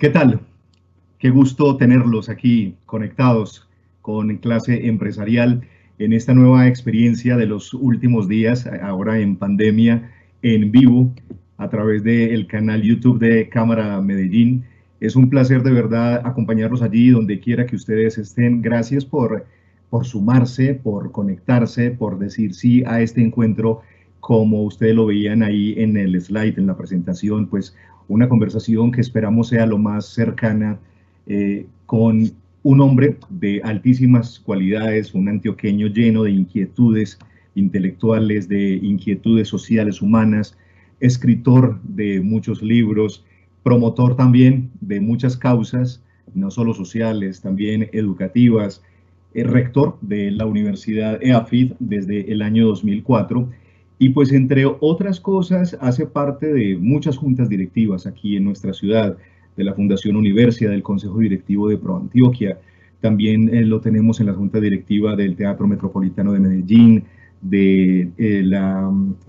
¿Qué tal? Qué gusto tenerlos aquí conectados con Clase Empresarial en esta nueva experiencia de los últimos días, ahora en pandemia, en vivo, a través del canal YouTube de Cámara Medellín. Es un placer de verdad acompañarlos allí, donde quiera que ustedes estén. Gracias por sumarse, por conectarse, por decir sí a este encuentro, como ustedes lo veían ahí en el slide, en la presentación, pues una conversación que esperamos sea lo más cercana con un hombre de altísimas cualidades, un antioqueño lleno de inquietudes intelectuales, de inquietudes sociales humanas, escritor de muchos libros, promotor también de muchas causas, no solo sociales, también educativas, rector de la Universidad EAFIT desde el año 2004 y pues entre otras cosas hace parte de muchas juntas directivas aquí en nuestra ciudad, de la Fundación Universia, del Consejo Directivo de ProAntioquia. También lo tenemos en la Junta Directiva del Teatro Metropolitano de Medellín, de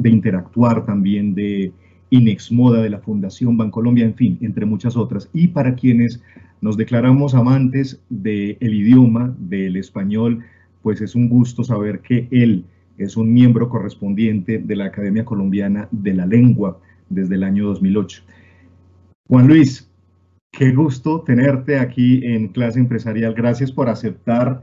Interactuar también, de Inexmoda, de la Fundación Bancolombia, en fin, entre muchas otras. Y para quienes nos declaramos amantes del idioma, del español, pues es un gusto saber que él es un miembro correspondiente de la Academia Colombiana de la Lengua desde el año 2008. Juan Luis, qué gusto tenerte aquí en Clase Empresarial. Gracias por aceptar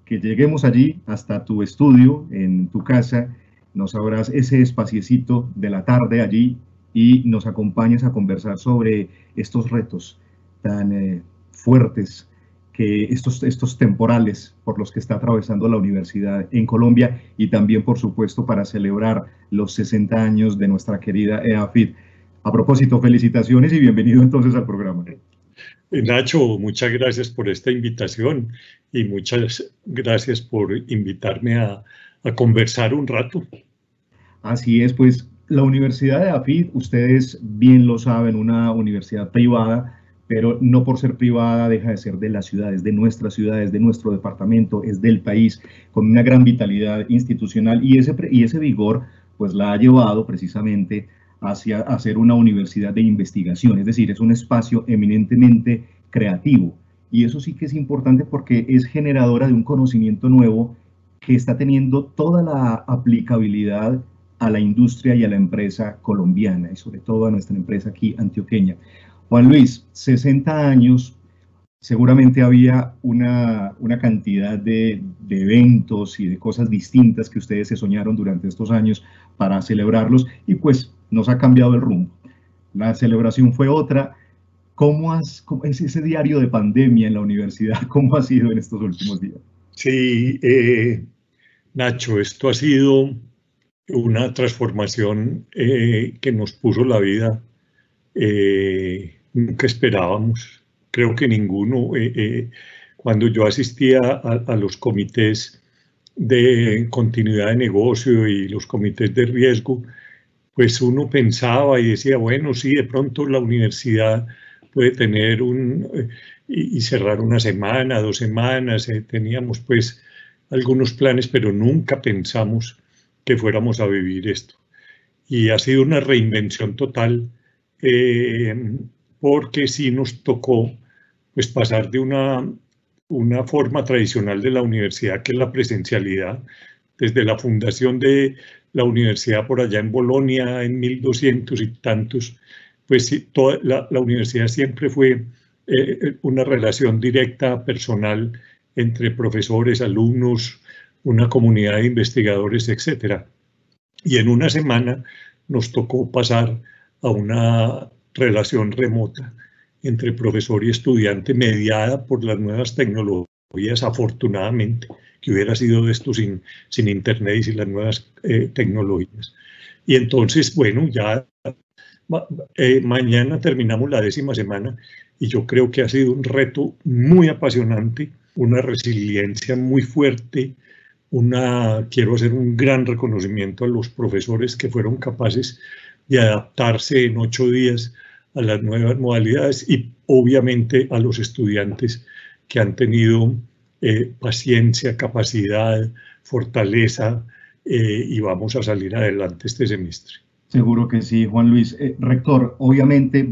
que lleguemos allí hasta tu estudio, en tu casa. Nos abras ese espaciecito de la tarde allí y nos acompañes a conversar sobre estos retos tan fuertes, que estos temporales por los que está atravesando la universidad en Colombia y también, por supuesto, para celebrar los 60 años de nuestra querida EAFIT. A propósito, felicitaciones y bienvenido entonces al programa. Nacho, muchas gracias por esta invitación y muchas gracias por invitarme a conversar un rato. Así es, pues la Universidad de EAFIT, ustedes bien lo saben, una universidad privada, pero no por ser privada deja de ser de la ciudad, es de nuestra ciudad, es de nuestro departamento, es del país, con una gran vitalidad institucional y ese vigor pues la ha llevado precisamente hacia hacer una universidad de investigación, es decir, es un espacio eminentemente creativo y eso sí que es importante porque es generadora de un conocimiento nuevo que está teniendo toda la aplicabilidad a la industria y a la empresa colombiana y sobre todo a nuestra empresa aquí antioqueña. Juan Luis, 60 años, seguramente había una cantidad de eventos y de cosas distintas que ustedes se soñaron durante estos años para celebrarlos y pues nos ha cambiado el rumbo. La celebración fue otra. ¿Cómo es ese diario de pandemia en la universidad? ¿Cómo ha sido en estos últimos días? Sí, Nacho, esto ha sido una transformación que nos puso la vida. Nunca esperábamos, creo que ninguno. Cuando yo asistía a los comités de continuidad de negocio y los comités de riesgo, pues uno pensaba y decía, bueno, sí, de pronto la universidad puede tener y cerrar una semana, 2 semanas, teníamos pues algunos planes, pero nunca pensamos que fuéramos a vivir esto. Y ha sido una reinvención total, porque sí nos tocó pues pasar de una forma tradicional de la universidad, que es la presencialidad, desde la fundación de la universidad por allá en Bolonia en 1200 y tantos, pues sí, la universidad siempre fue una relación directa, personal, entre profesores, alumnos, una comunidad de investigadores, etc. Y en una semana nos tocó pasar a una relación remota entre profesor y estudiante mediada por las nuevas tecnologías, afortunadamente, que hubiera sido esto sin internet y sin las nuevas tecnologías. Y entonces, bueno, ya mañana terminamos la 10ª semana y yo creo que ha sido un reto muy apasionante, una resiliencia muy fuerte, quiero hacer un gran reconocimiento a los profesores que fueron capaces de adaptarse en 8 días a las nuevas modalidades y obviamente a los estudiantes que han tenido paciencia, capacidad, fortaleza y vamos a salir adelante este semestre. Seguro que sí, Juan Luis. Rector, obviamente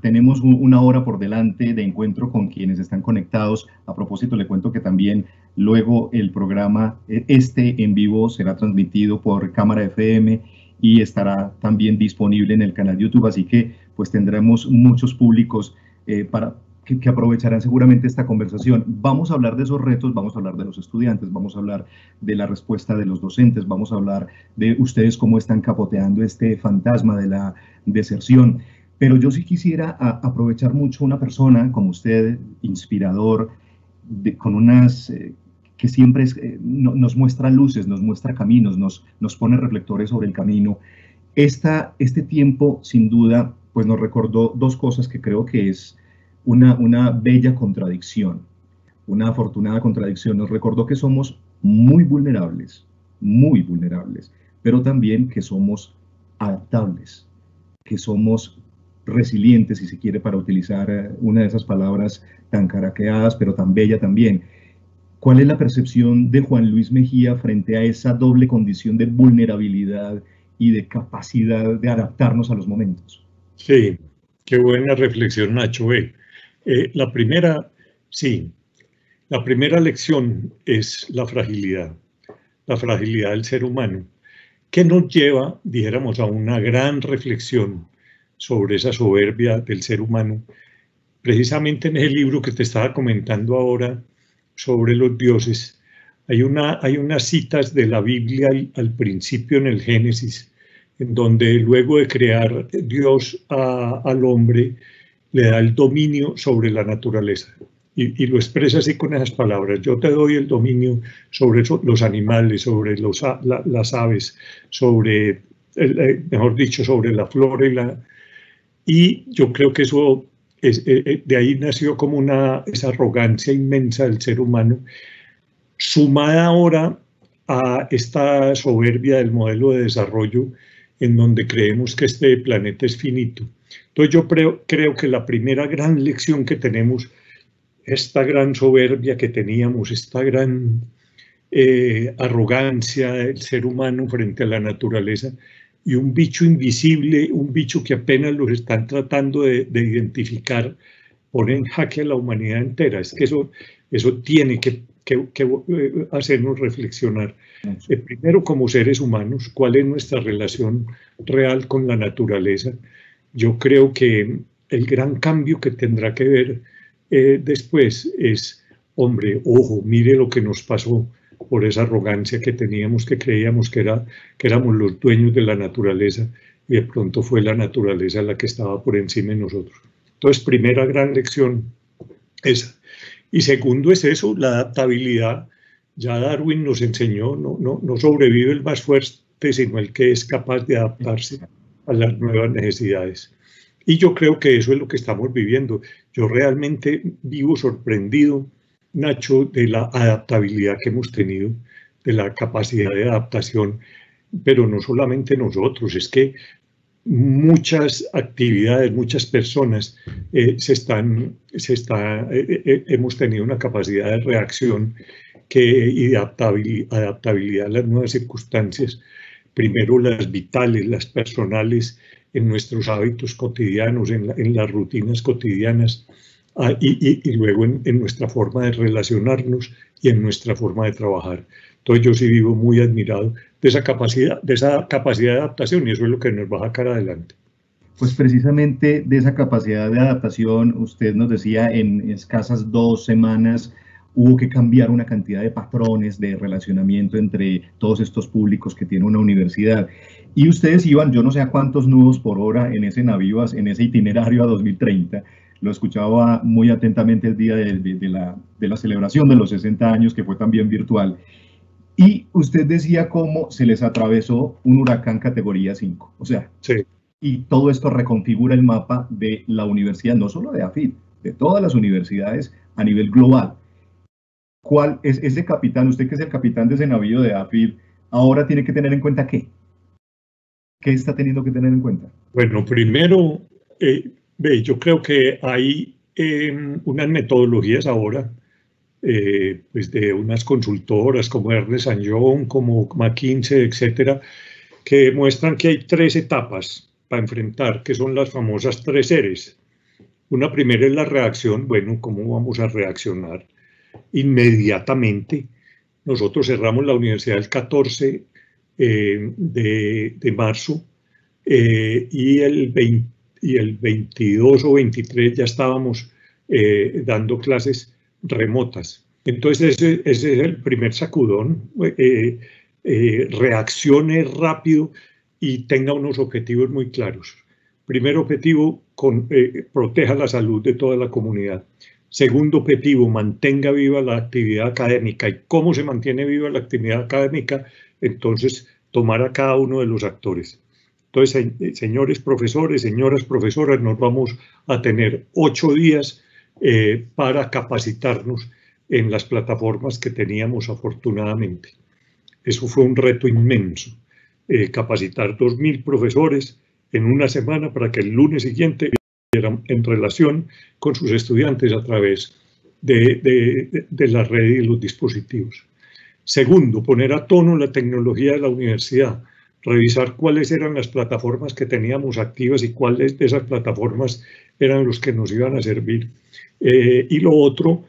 tenemos una hora por delante de encuentro con quienes están conectados. A propósito, le cuento que también luego el programa, este en vivo, será transmitido por Cámara FM y estará también disponible en el canal YouTube, así que pues tendremos muchos públicos que aprovecharán seguramente esta conversación. Vamos a hablar de esos retos, vamos a hablar de los estudiantes, vamos a hablar de la respuesta de los docentes, vamos a hablar de ustedes cómo están capoteando este fantasma de la deserción. Pero yo sí quisiera aprovechar mucho una persona como usted, inspirador, con unas que siempre nos muestra luces, nos muestra caminos, nos pone reflectores sobre el camino. Este tiempo, sin duda, pues nos recordó dos cosas que creo que es una bella contradicción, una afortunada contradicción. Nos recordó que somos muy vulnerables, pero también que somos adaptables, que somos resilientes, si se quiere, para utilizar una de esas palabras tan caraqueadas, pero tan bella también. ¿Cuál es la percepción de Juan Luis Mejía frente a esa doble condición de vulnerabilidad y de capacidad de adaptarnos a los momentos? Sí, qué buena reflexión, Nacho. La primera, sí, la primera lección es la fragilidad del ser humano, que nos lleva, dijéramos, a una gran reflexión sobre esa soberbia del ser humano. Precisamente en el libro que te estaba comentando ahora sobre los dioses, hay unas citas de la Biblia al principio en el Génesis, en donde luego de crear Dios al hombre, le da el dominio sobre la naturaleza. Y lo expresa así con esas palabras: yo te doy el dominio sobre los animales, sobre las aves, sobre, mejor dicho, sobre la flora y yo creo que eso, de ahí nació como esa arrogancia inmensa del ser humano, sumada ahora a esta soberbia del modelo de desarrollo en donde creemos que este planeta es finito. Entonces yo creo que la primera gran lección que tenemos, esta gran soberbia que teníamos, esta gran arrogancia del ser humano frente a la naturaleza, y un bicho invisible, un bicho que apenas los están tratando de identificar, pone en jaque a la humanidad entera. Es que eso tiene que hacernos reflexionar. Primero, como seres humanos, ¿cuál es nuestra relación real con la naturaleza? Yo creo que el gran cambio que tendrá que ver después es, hombre, ojo, mire lo que nos pasó por esa arrogancia que teníamos, que creíamos que éramos los dueños de la naturaleza, y de pronto fue la naturaleza la que estaba por encima de nosotros. Entonces, primera gran lección, esa. Y segundo es eso, la adaptabilidad. Ya Darwin nos enseñó, no sobrevive el más fuerte, sino el que es capaz de adaptarse a las nuevas necesidades. Y yo creo que eso es lo que estamos viviendo. Yo realmente vivo sorprendido, Nacho, de la adaptabilidad que hemos tenido, de la capacidad de adaptación, pero no solamente nosotros, es que muchas actividades, muchas personas hemos tenido una capacidad de reacción y de adaptabilidad a las nuevas circunstancias, primero las vitales, las personales, en nuestros hábitos cotidianos, en las rutinas cotidianas, y luego en nuestra forma de relacionarnos y en nuestra forma de trabajar. Entonces yo sí vivo muy admirado de esa capacidad de adaptación, y eso es lo que nos va a sacar adelante. Pues precisamente de esa capacidad de adaptación, usted nos decía, en escasas 2 semanas hubo que cambiar una cantidad de patrones de relacionamiento entre todos estos públicos que tiene una universidad. Y ustedes iban, yo no sé a cuántos nudos por hora en ese navío, en ese itinerario a 2030. Lo escuchaba muy atentamente el día de la celebración de los 60 años, que fue también virtual. Y usted decía cómo se les atravesó un huracán categoría 5. O sea, sí. Y todo esto reconfigura el mapa de la universidad, no solo de AFID, de todas las universidades a nivel global. ¿Cuál es ese capitán, usted que es el capitán de ese navío de AFID, ahora tiene que tener en cuenta qué? ¿Qué está teniendo que tener en cuenta? Bueno, primero, yo creo que hay unas metodologías ahora, pues de unas consultoras como Ernst & Young, como McKinsey, etcétera, que demuestran que hay 3 etapas para enfrentar, que son las famosas 3 Rs. Una primera es la reacción. Bueno, ¿cómo vamos a reaccionar? Inmediatamente. Nosotros cerramos la universidad el 14 de marzo y el 22 o 23 ya estábamos dando clases remotas. Entonces ese es el primer sacudón. Reaccione rápido y tenga unos objetivos muy claros. Primer objetivo, proteja la salud de toda la comunidad. Segundo objetivo, mantenga viva la actividad académica. ¿Y cómo se mantiene viva la actividad académica? Entonces, tomar a cada uno de los actores. Entonces, señores profesores, señoras profesoras, nos vamos a tener 8 días para capacitarnos en las plataformas que teníamos afortunadamente. Eso fue un reto inmenso, capacitar 2.000 profesores en una semana para que el lunes siguiente estuvieran en relación con sus estudiantes a través de la red y de los dispositivos. Segundo, poner a tono la tecnología de la universidad, revisar cuáles eran las plataformas que teníamos activas y cuáles de esas plataformas eran los que nos iban a servir. Y lo otro,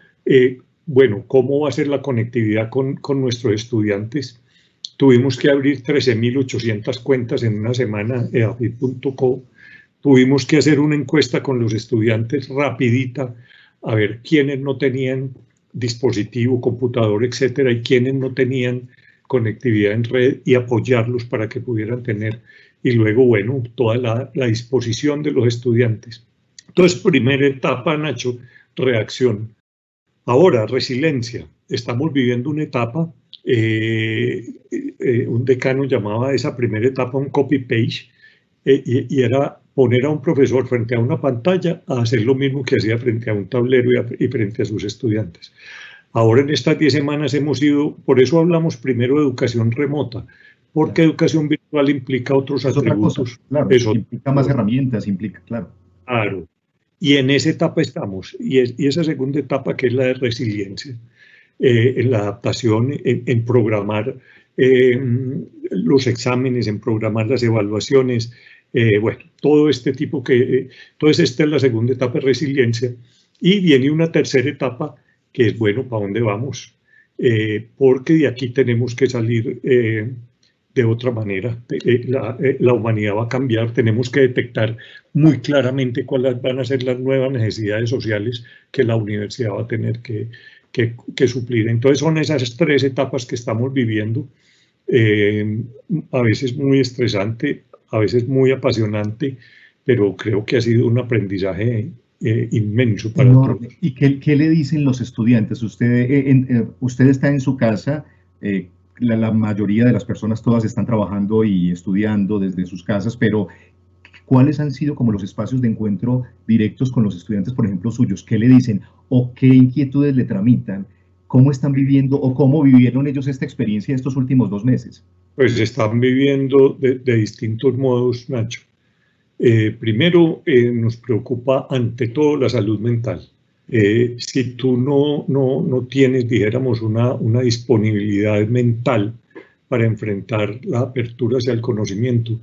bueno, ¿cómo va a ser la conectividad con nuestros estudiantes? Tuvimos que abrir 13.800 cuentas en una semana en eafit.co. Tuvimos que hacer una encuesta con los estudiantes rapidita, a ver quiénes no tenían dispositivo, computador, etcétera, y quiénes no tenían conectividad en red y apoyarlos para que pudieran tener. Y luego, bueno, toda la disposición de los estudiantes. Entonces, primera etapa, Nacho, reacción. Ahora, resiliencia. Estamos viviendo una etapa, un decano llamaba a esa primera etapa un copy-page, y era poner a un profesor frente a una pantalla a hacer lo mismo que hacía frente a un tablero y frente a sus estudiantes. Ahora en estas 10 semanas hemos ido, por eso hablamos primero de educación remota, porque educación virtual implica otros atributos. Otra cosa, claro, eso implica más herramientas, implica, claro. Claro. Y en esa etapa estamos, y esa segunda etapa que es la de resiliencia, en la adaptación, en programar los exámenes, en programar las evaluaciones, bueno, todo este tipo entonces esta es la segunda etapa de resiliencia. Y viene una tercera etapa que es, bueno, ¿para dónde vamos? Porque de aquí tenemos que salir de otra manera. La humanidad va a cambiar, tenemos que detectar muy claramente cuáles van a ser las nuevas necesidades sociales que la universidad va a tener que suplir. Entonces son esas 3 etapas que estamos viviendo, a veces muy estresante, a veces muy apasionante, pero creo que ha sido un aprendizaje inmenso para todos. ¿Y qué le dicen los estudiantes? Usted está en su casa, la mayoría de las personas todas están trabajando y estudiando desde sus casas, pero ¿cuáles han sido como los espacios de encuentro directos con los estudiantes, por ejemplo, suyos? ¿Qué le dicen o qué inquietudes le tramitan? ¿Cómo están viviendo o cómo vivieron ellos esta experiencia estos últimos 2 meses? Pues están viviendo de distintos modos, Nacho. Primero, nos preocupa ante todo la salud mental. Si tú no tienes, dijéramos, una disponibilidad mental para enfrentar la apertura hacia el conocimiento,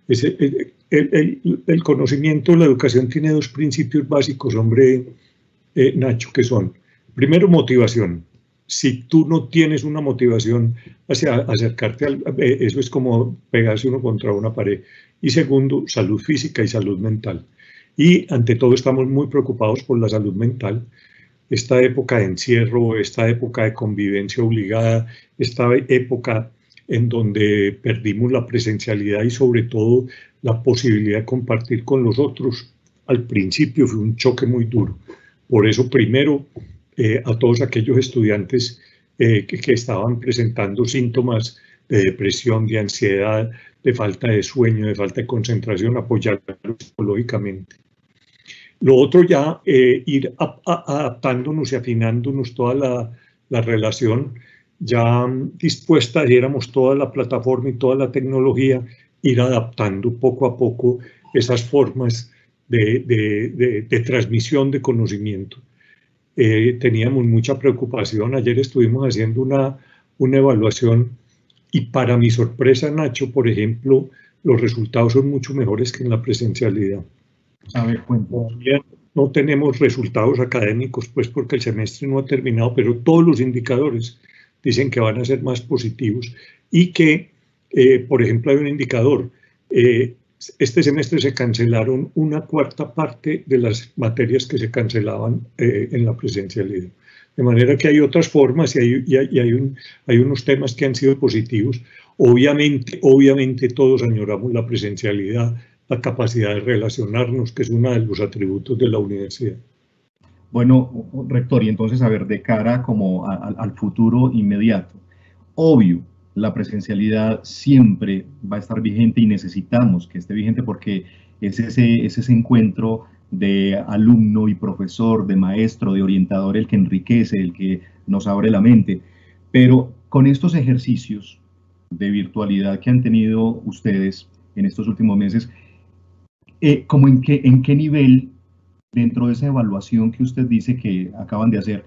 el conocimiento, la educación tiene 2 principios básicos, hombre, Nacho, que son, primero, motivación. Si tú no tienes una motivación hacia acercarte eso es como pegarse uno contra una pared. Y segundo, salud física y salud mental. Y ante todo estamos muy preocupados por la salud mental. Esta época de encierro, esta época de convivencia obligada, esta época en donde perdimos la presencialidad y sobre todo la posibilidad de compartir con los otros, al principio fue un choque muy duro. Por eso primero, a todos aquellos estudiantes que estaban presentando síntomas de depresión, de ansiedad, de falta de sueño, de falta de concentración, apoyarlos psicológicamente. Lo otro ya, ir adaptándonos y afinándonos toda la relación, ya dispuesta, diéramos toda la plataforma y toda la tecnología, ir adaptando poco a poco esas formas de transmisión de conocimiento. Teníamos mucha preocupación. Ayer estuvimos haciendo una evaluación Y para mi sorpresa, Nacho, por ejemplo, los resultados son mucho mejores que en la presencialidad. A ver, cuéntanos. Todavía no tenemos resultados académicos, pues porque el semestre no ha terminado, pero todos los indicadores dicen que van a ser más positivos y que, por ejemplo, hay un indicador. Este semestre se cancelaron una cuarta parte de las materias que se cancelaban en la presencialidad. De manera que hay otras formas y hay unos temas que han sido positivos. Obviamente todos añoramos la presencialidad, la capacidad de relacionarnos, que es uno de los atributos de la universidad. Bueno, rector, y entonces, a ver, de cara como al futuro inmediato, obvio, la presencialidad siempre va a estar vigente y necesitamos que esté vigente porque es ese encuentro de alumno y profesor, de maestro, de orientador, el que enriquece, el que nos abre la mente. Pero con estos ejercicios de virtualidad que han tenido ustedes en estos últimos meses, ¿cómo en qué nivel, dentro de esa evaluación que usted dice que acaban de hacer,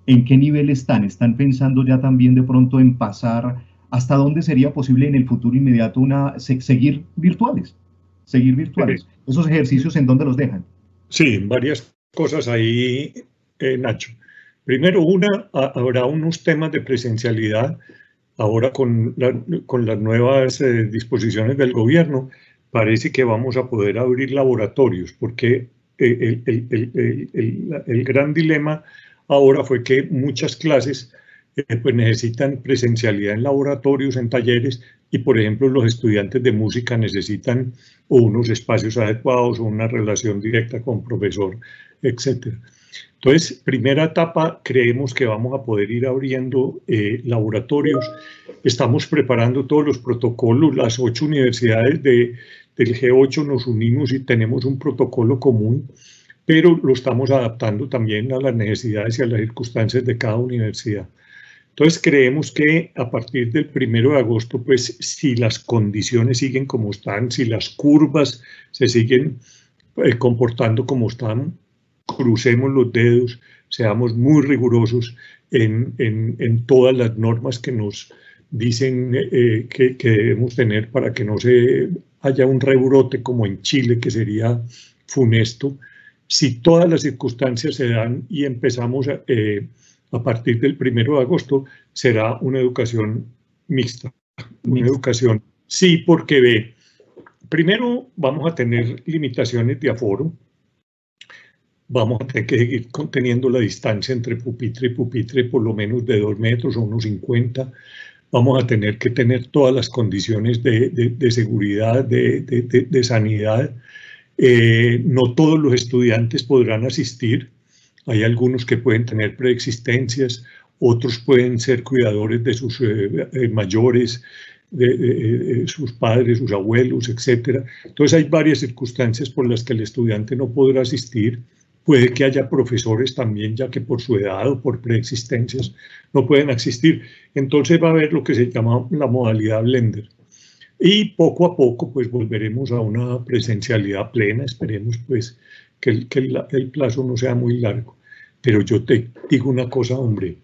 en qué nivel están? ¿Están pensando ya también de pronto en pasar, hasta dónde sería posible en el futuro inmediato seguir virtuales? Seguir virtuales. ¿Esos ejercicios en dónde los dejan? Sí, varias cosas ahí, Nacho. Primero, habrá unos temas de presencialidad ahora con las nuevas disposiciones del gobierno. Parece que vamos a poder abrir laboratorios, porque el gran dilema ahora fue que muchas clases pues necesitan presencialidad en laboratorios, en talleres, y por ejemplo los estudiantes de música necesitan unos espacios adecuados o una relación directa con profesor, etc. Entonces, primera etapa, creemos que vamos a poder ir abriendo laboratorios. Estamos preparando todos los protocolos, las 8 universidades del G8 nos unimos y tenemos un protocolo común, pero lo estamos adaptando también a las necesidades y a las circunstancias de cada universidad. Entonces creemos que a partir del 1 de agosto, pues si las condiciones siguen como están, si las curvas se siguen comportando como están, crucemos los dedos, seamos muy rigurosos en todas las normas que nos dicen que debemos tener para que no se haya un rebrote como en Chile, que sería funesto. Si todas las circunstancias se dan y empezamos a partir del 1 de agosto, será una educación mixta, una educación, sí, porque primero vamos a tener limitaciones de aforo, vamos a tener que seguir conteniendo la distancia entre pupitre y pupitre por lo menos de 2 metros o unos 50, vamos a tener que tener todas las condiciones de seguridad, de sanidad. No todos los estudiantes podrán asistir. Hay algunos que pueden tener preexistencias, otros pueden ser cuidadores de sus mayores, de sus padres, sus abuelos, etc. Entonces hay varias circunstancias por las que el estudiante no podrá asistir. Puede que haya profesores también, ya que por su edad o por preexistencias no pueden asistir. Entonces va a haber lo que se llama la modalidad blender. Y poco a poco pues volveremos a una presencialidad plena. Esperemos pues que el plazo no sea muy largo. Pero yo te digo una cosa, hombre,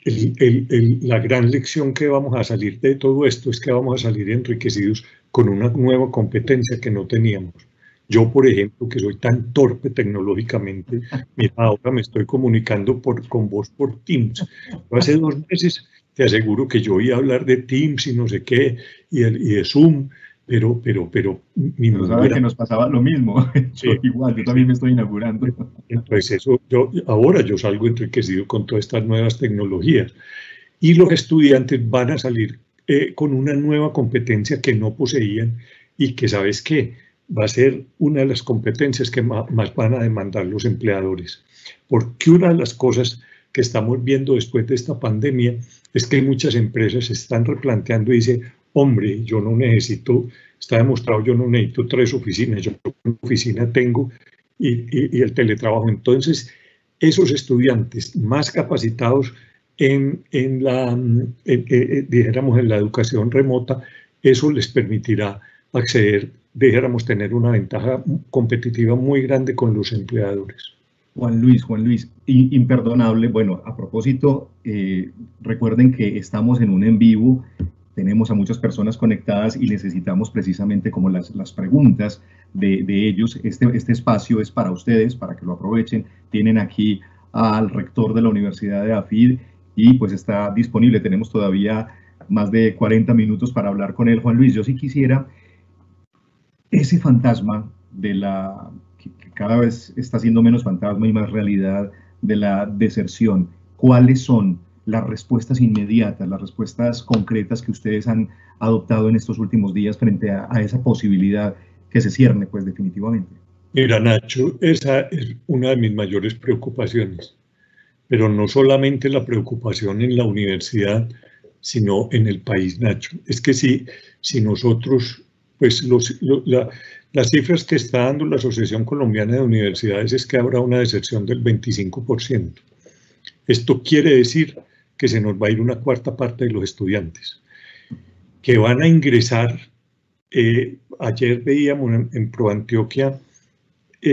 la gran lección que vamos a salir de todo esto es que vamos a salir enriquecidos con una nueva competencia que no teníamos. Yo, por ejemplo, que soy tan torpe tecnológicamente, mira, ahora me estoy comunicando con vos por Teams. Hace 2 meses te aseguro que yo iba a hablar de Teams y no sé qué, y de Zoom, pero mi mujer... que nos pasaba lo mismo. Sí, igual, yo también me estoy inaugurando. Entonces, ahora yo salgo enriquecido con todas estas nuevas tecnologías. Y los estudiantes van a salir con una nueva competencia que no poseían y que, ¿sabes qué? Va a ser una de las competencias que más van a demandar los empleadores. Porque una de las cosas que estamos viendo después de esta pandemia es que muchas empresas se están replanteando y dicen, hombre, yo no necesito, está demostrado, yo no necesito 3 oficinas, yo una oficina tengo y el teletrabajo. Entonces, esos estudiantes más capacitados dijéramos, en la educación remota, eso les permitirá acceder, dijéramos, tener una ventaja competitiva muy grande con los empleadores. Juan Luis, imperdonable. Bueno, a propósito, recuerden que estamos en un en vivo tenemos a muchas personas conectadas y necesitamos precisamente como las preguntas de ellos. Este espacio es para ustedes, para que lo aprovechen. Tienen aquí al rector de la Universidad de AFID y pues está disponible. Tenemos todavía más de 40 minutos para hablar con él. Juan Luis, yo sí quisiera ese fantasma de que cada vez está siendo menos fantasma y más realidad, de la deserción. ¿Cuáles son las respuestas inmediatas, las respuestas concretas que ustedes han adoptado en estos últimos días frente a esa posibilidad que se cierne, pues definitivamente? Mira, Nacho, esa es una de mis mayores preocupaciones, pero no solamente la preocupación en la universidad, sino en el país, Nacho. Es que si nosotros, pues las cifras que está dando la Asociación Colombiana de Universidades es que habrá una deserción del 25%. Esto quiere decir que se nos va a ir una cuarta parte de los estudiantes, que van a ingresar. Ayer veíamos en ProAntioquia,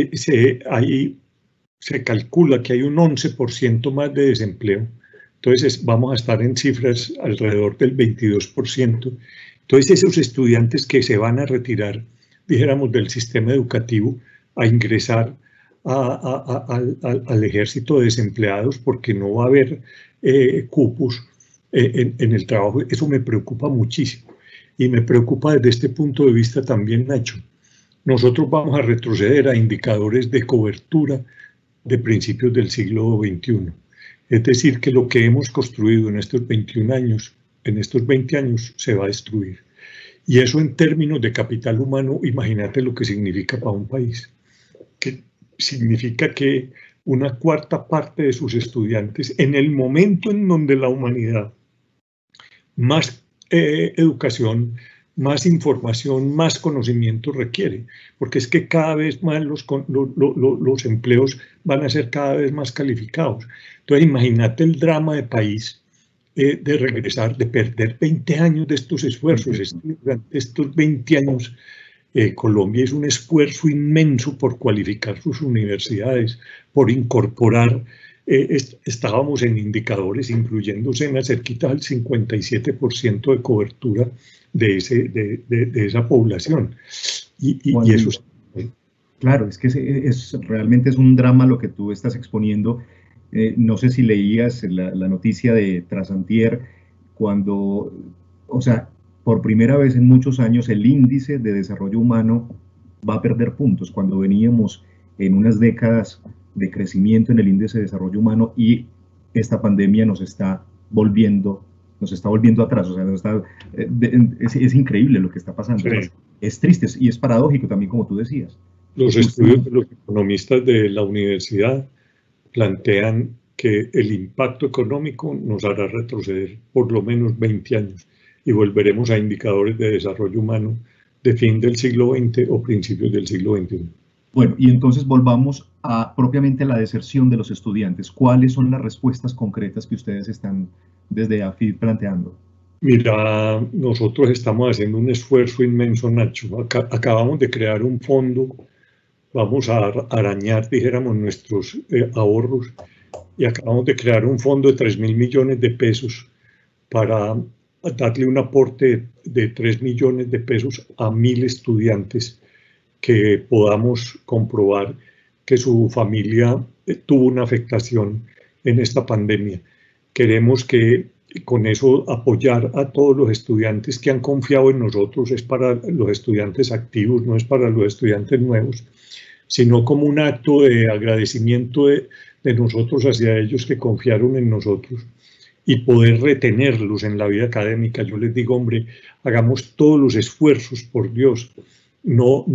se calcula que hay un 11% más de desempleo. Entonces vamos a estar en cifras alrededor del 22%. Entonces esos estudiantes que se van a retirar, dijéramos, del sistema educativo a ingresar al ejército de desempleados porque no va a haber cupos en el trabajo, eso me preocupa muchísimo. Y me preocupa desde este punto de vista también, Nacho. Nosotros vamos a retroceder a indicadores de cobertura de principios del siglo XXI. Es decir, que lo que hemos construido en estos 21 años, en estos 20 años, se va a destruir. Y eso en términos de capital humano, imagínate lo que significa para un país. Que significa que una cuarta parte de sus estudiantes, en el momento en donde la humanidad más educación, más información, más conocimiento requiere, porque es que cada vez más los empleos van a ser cada vez más calificados. Entonces imagínate el drama de país de regresar, de perder 20 años de estos esfuerzos. Durante estos 20 años Colombia hizo un esfuerzo inmenso por cualificar sus universidades, por incorporar. Estábamos en indicadores, incluyéndose en cerquita del 57% de cobertura de esa población. Y eso es... Claro, es que realmente es un drama lo que tú estás exponiendo. No sé si leías la noticia de Trasantier, cuando, o sea, por primera vez en muchos años el índice de desarrollo humano va a perder puntos, cuando veníamos en unas décadas de crecimiento en el índice de desarrollo humano y esta pandemia nos está volviendo atrás. O sea, es increíble lo que está pasando. Sí. Es triste y es paradójico también, como tú decías. Los estudios de los economistas de la universidad plantean que el impacto económico nos hará retroceder por lo menos 20 años y volveremos a indicadores de desarrollo humano de fin del siglo XX o principios del siglo XXI. Bueno, y entonces volvamos propiamente a la deserción de los estudiantes. ¿Cuáles son las respuestas concretas que ustedes están desde AFID planteando? Mira, nosotros estamos haciendo un esfuerzo inmenso, Nacho. Acabamos de crear un fondo, vamos a arañar, dijéramos, nuestros ahorros, y acabamos de crear un fondo de 3.000 millones de pesos para darle un aporte de 3 millones de pesos a 1.000 estudiantes que podamos comprobar que su familia tuvo una afectación en esta pandemia. Queremos que con eso apoyar a todos los estudiantes que han confiado en nosotros. Es para los estudiantes activos, no es para los estudiantes nuevos, sino como un acto de agradecimiento de nosotros hacia ellos que confiaron en nosotros y poder retenerlos en la vida académica. Yo les digo, hombre, hagamos todos los esfuerzos, por Dios. No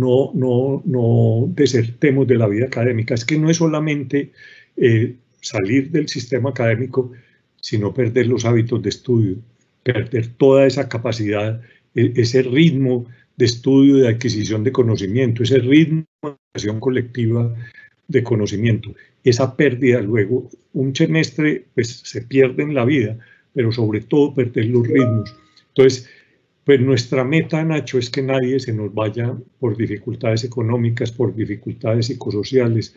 desertemos de la vida académica. Es que no es solamente salir del sistema académico, sino perder los hábitos de estudio, perder toda esa capacidad, ese ritmo de estudio, de adquisición de conocimiento, ese ritmo de acción colectiva de conocimiento. Esa pérdida luego, un semestre pues se pierde en la vida, pero sobre todo perder los ritmos. Entonces, pues nuestra meta, Nacho, es que nadie se nos vaya por dificultades económicas, por dificultades psicosociales,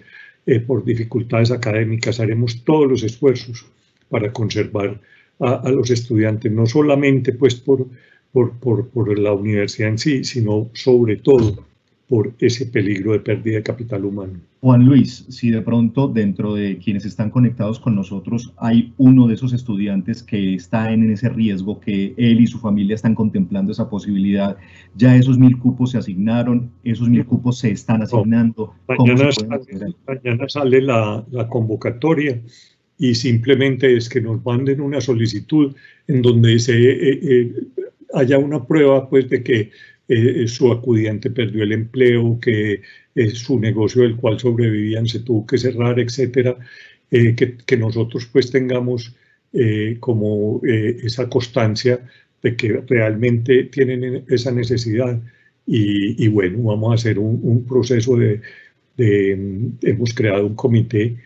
por dificultades académicas. Haremos todos los esfuerzos para conservar a los estudiantes, no solamente pues por por la universidad en sí, sino sobre todo por ese peligro de pérdida de capital humano. Juan Luis, si de pronto dentro de quienes están conectados con nosotros hay uno de esos estudiantes que está en ese riesgo, que él y su familia están contemplando esa posibilidad, ya esos 1000 cupos se asignaron, esos 1000 cupos se están asignando. Mañana sale la convocatoria y simplemente es que nos manden una solicitud en donde haya una prueba pues de que su acudiente perdió el empleo, que su negocio del cual sobrevivían se tuvo que cerrar, etcétera, que nosotros pues tengamos como esa constancia de que realmente tienen esa necesidad y bueno, vamos a hacer un proceso hemos creado un comité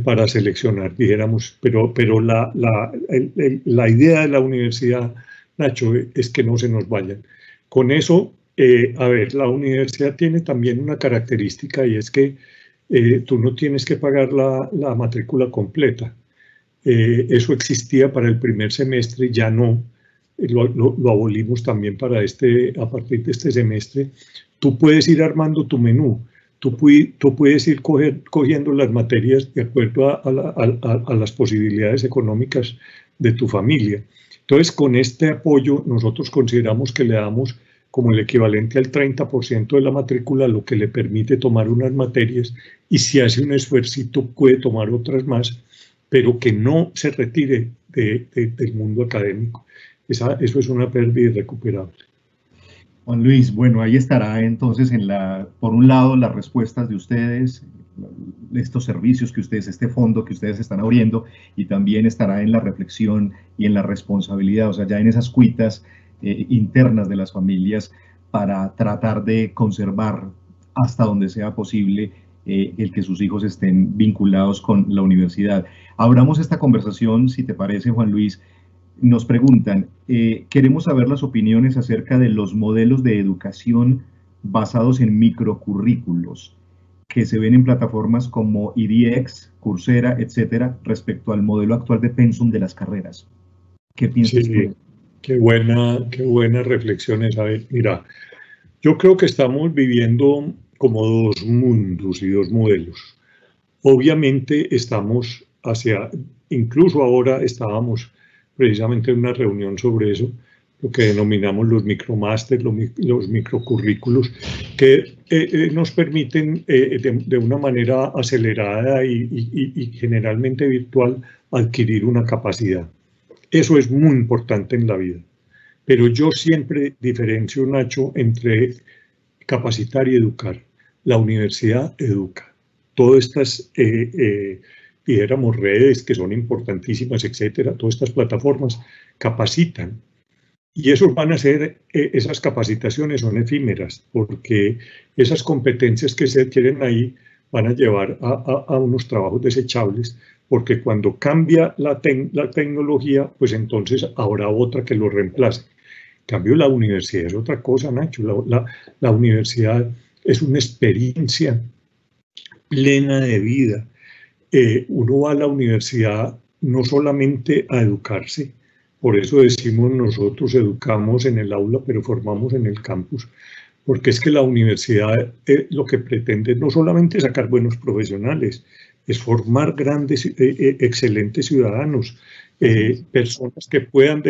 para seleccionar, dijéramos, pero la idea de la universidad, Nacho, es que no se nos vayan. Con eso, a ver, la universidad tiene también una característica y es que tú no tienes que pagar la matrícula completa. Eso existía para el primer semestre, ya no, lo abolimos también para a partir de este semestre. Tú puedes ir armando tu menú, tú puedes ir cogiendo las materias de acuerdo a las posibilidades económicas de tu familia. Entonces, con este apoyo, nosotros consideramos que le damos como el equivalente al 30% de la matrícula, lo que le permite tomar unas materias y si hace un esfuercito puede tomar otras más, pero que no se retire del mundo académico. Eso es una pérdida irrecuperable. Juan Luis, bueno, ahí estará entonces por un lado las respuestas de ustedes, estos servicios que ustedes, este fondo que ustedes están abriendo, y también estará en la reflexión y en la responsabilidad, o sea, ya en esas cuitas internas de las familias para tratar de conservar hasta donde sea posible el que sus hijos estén vinculados con la universidad. Abramos esta conversación, si te parece, Juan Luis. Nos preguntan, queremos saber las opiniones acerca de los modelos de educación basados en microcurrículos que se ven en plataformas como edX, Coursera, etcétera, respecto al modelo actual de pensum de las carreras. ¿Qué piensas tú? Qué buena reflexión esa. Mira, yo creo que estamos viviendo como dos mundos y dos modelos. Obviamente estamos incluso ahora estábamos precisamente en una reunión sobre eso, lo que denominamos los micromáster, los microcurrículos, que nos permiten de una manera acelerada y generalmente virtual adquirir una capacidad. Eso es muy importante en la vida, pero yo siempre diferencio, Nacho, entre capacitar y educar. La universidad educa. Todas estas dijéramos redes que son importantísimas, etcétera, todas estas plataformas capacitan. Y esos van a ser, esas capacitaciones son efímeras, porque esas competencias que se adquieren ahí van a llevar a unos trabajos desechables, porque cuando cambia la tecnología, pues entonces habrá otra que lo reemplace. En cambio, la universidad es otra cosa, Nacho. La universidad es una experiencia plena de vida. Uno va a la universidad no solamente a educarse, por eso decimos nosotros educamos en el aula, pero formamos en el campus, porque es que la universidad lo que pretende no solamente sacar buenos profesionales, es formar grandes, excelentes ciudadanos, personas que puedan